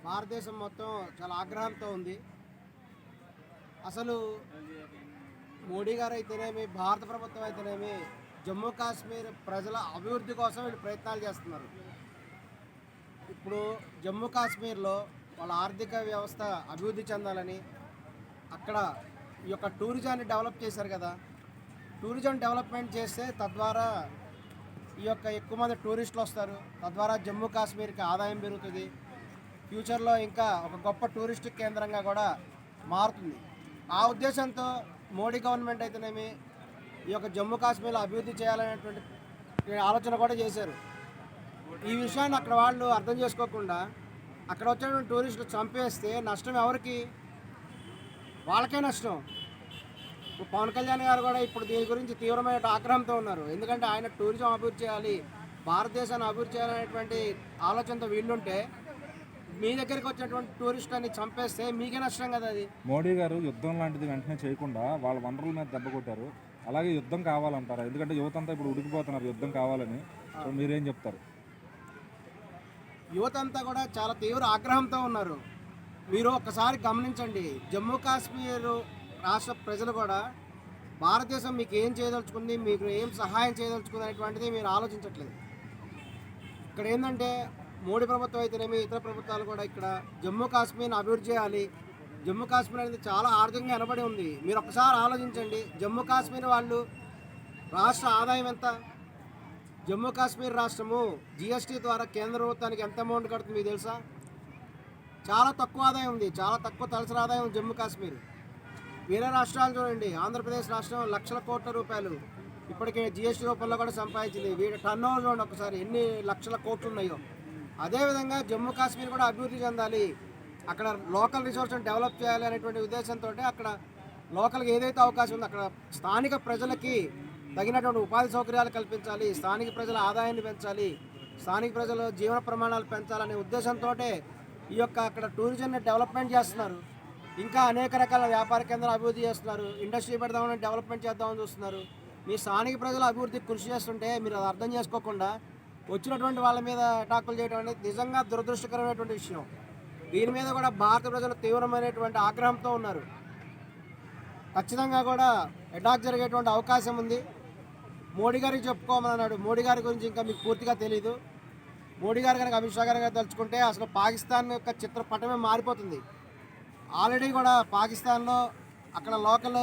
భారతదేశం మొత్తం చాలా ఆగ్రహంతో ఉంది. అసలు మోడీ గారు అయితేనేమి, భారత ప్రభుత్వం అయితేనేమి జమ్మూ కాశ్మీర్ ప్రజల అభివృద్ధి కోసం వీళ్ళు ప్రయత్నాలు చేస్తున్నారు. ఇప్పుడు జమ్మూ కాశ్మీర్లో వాళ్ళ ఆర్థిక వ్యవస్థ అభివృద్ధి చెందాలని అక్కడ ఈ యొక్క టూరిజాన్ని డెవలప్ చేశారు కదా. టూరిజం డెవలప్మెంట్ చేస్తే తద్వారా ఈ యొక్క ఎక్కువ మంది టూరిస్టులు వస్తారు. తద్వారా జమ్మూ కాశ్మీర్కి ఆదాయం పెరుగుతుంది. ఫ్యూచర్లో ఇంకా ఒక గొప్ప టూరిస్ట్ కేంద్రంగా కూడా మారుతుంది. ఆ ఉద్దేశంతో మోడీ గవర్నమెంట్ అయితేనేమి ఈ యొక్క జమ్మూ కాశ్మీర్లో అభివృద్ధి చేయాలనేటువంటి ఆలోచన కూడా చేశారు. ఈ విషయాన్ని అక్కడ వాళ్ళు అర్థం చేసుకోకుండా అక్కడ వచ్చేటువంటి టూరిస్టులు చంపేస్తే నష్టం ఎవరికి? వాళ్ళకే నష్టం. ఇప్పుడు పవన్ కళ్యాణ్ గారు కూడా ఇప్పుడు దీని గురించి తీవ్రమైన ఆగ్రహంతో ఉన్నారు. ఎందుకంటే ఆయన టూరిజం అభివృద్ధి చేయాలి, భారతదేశాన్ని అభివృద్ధి చేయాలనేటువంటి ఆలోచనతో వీళ్ళుంటే మీ దగ్గరికి వచ్చినటువంటి టూరిస్టులని చంపేస్తే మీకే నష్టం కదా. అది మోడీ గారు యుద్ధం లాంటిది వెంటనే చేయకుండా వాళ్ళ వనరుల మీద దెబ్బ కొట్టారు. అలాగే యుద్ధం కావాలంటారా? ఎందుకంటే యువత అంతా ఇప్పుడు ఉడికిపోతున్నారు యుద్ధం కావాలని. సో మీరేం చెప్తారు? యువత అంతా కూడా చాలా తీవ్ర ఆగ్రహంతో ఉన్నారు. మీరు ఒక్కసారి గమనించండి, జమ్మూ కాశ్మీర్ రాష్ట్ర ప్రజలు కూడా భారతదేశం మీకు ఏం చేయదలుచుకుంది, మీకు ఏం సహాయం చేయదలుచుకుంది అనేటువంటిది మీరు ఆలోచించట్లేదు. ఇక్కడ ఏంటంటే మోడీ ప్రభుత్వం అయితేనేమి ఇతర ప్రభుత్వాలు కూడా ఇక్కడ జమ్మూ కాశ్మీర్ని అభివృద్ధి చేయాలి. జమ్మూ కాశ్మీర్ అనేది చాలా ఆర్థికంగా వెనబడి ఉంది. మీరు ఒకసారి ఆలోచించండి, జమ్మూ కాశ్మీర్ వాళ్ళు రాష్ట్ర ఆదాయం ఎంత? జమ్మూ కాశ్మీర్ రాష్ట్రము జిఎస్టీ ద్వారా కేంద్ర ప్రభుత్వానికి ఎంత అమౌంట్ కడుతుంది మీకు తెలుసా? చాలా తక్కువ ఆదాయం ఉంది, చాలా తక్కువ తలసరి ఆదాయం జమ్మూ కాశ్మీర్. వేరే రాష్ట్రాలు చూడండి, ఆంధ్రప్రదేశ్ రాష్ట్రం లక్షల కోట్ల రూపాయలు ఇప్పటికే జిఎస్టీ రూపంలో కూడా సంపాదించింది. వీటి టర్న్ ఓవర్ చూడండి ఒకసారి ఎన్ని లక్షల కోట్లు ఉన్నాయో. అదేవిధంగా జమ్మూ కాశ్మీర్ కూడా అభివృద్ధి చెందాలి, అక్కడ లోకల్ రిసోర్స్ని డెవలప్ చేయాలి అనేటువంటి ఉద్దేశంతో అక్కడ లోకల్కి ఏదైతే అవకాశం ఉందో అక్కడ స్థానిక ప్రజలకి తగినటువంటి ఉపాధి సౌకర్యాలు కల్పించాలి, స్థానిక ప్రజల ఆదాయాన్ని పెంచాలి, స్థానిక ప్రజల జీవన ప్రమాణాలు పెంచాలనే ఉద్దేశంతో ఈ యొక్క అక్కడ టూరిజంని డెవలప్మెంట్ చేస్తున్నారు. ఇంకా అనేక రకాల వ్యాపార కేంద్రాలు అభివృద్ధి చేస్తున్నారు, ఇండస్ట్రీ పెడదామని డెవలప్మెంట్ చేద్దామని చూస్తున్నారు. మీ స్థానిక ప్రజల అభివృద్ధికి కృషి చేస్తుంటే మీరు అది అర్థం చేసుకోకుండా వచ్చినటువంటి వాళ్ళ మీద అటాకులు చేయడం అనేది నిజంగా దురదృష్టకరమైనటువంటి విషయం. దీని మీద కూడా భారత ప్రజలు తీవ్రమైనటువంటి ఆగ్రహంతో ఉన్నారు. ఖచ్చితంగా కూడా అటాక్ జరిగేటువంటి అవకాశం ఉంది. మోడీ గారికి చెప్పుకోమన్నాడు. మోడీ గారి గురించి ఇంకా మీకు పూర్తిగా తెలీదు. మోడీ గారు కనుక అమిత్ షా గారు తలుచుకుంటే అసలు పాకిస్తాన్ యొక్క చిత్రపటమే మారిపోతుంది. ఆల్రెడీ కూడా పాకిస్తాన్లో అక్కడ లోకల్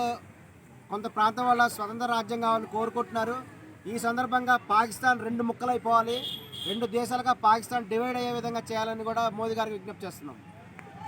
కొంత ప్రాంతం వల్ల స్వతంత్ర రాజ్యం కావాలని కోరుకుంటున్నారు. ఈ సందర్భంగా పాకిస్తాన్ రెండు ముక్కలైపోవాలి, రెండు దేశాలుగా పాకిస్తాన్ డివైడ్ అయ్యే విధంగా చేయాలని కూడా మోదీ గారికి విజ్ఞప్తి చేస్తున్నాం.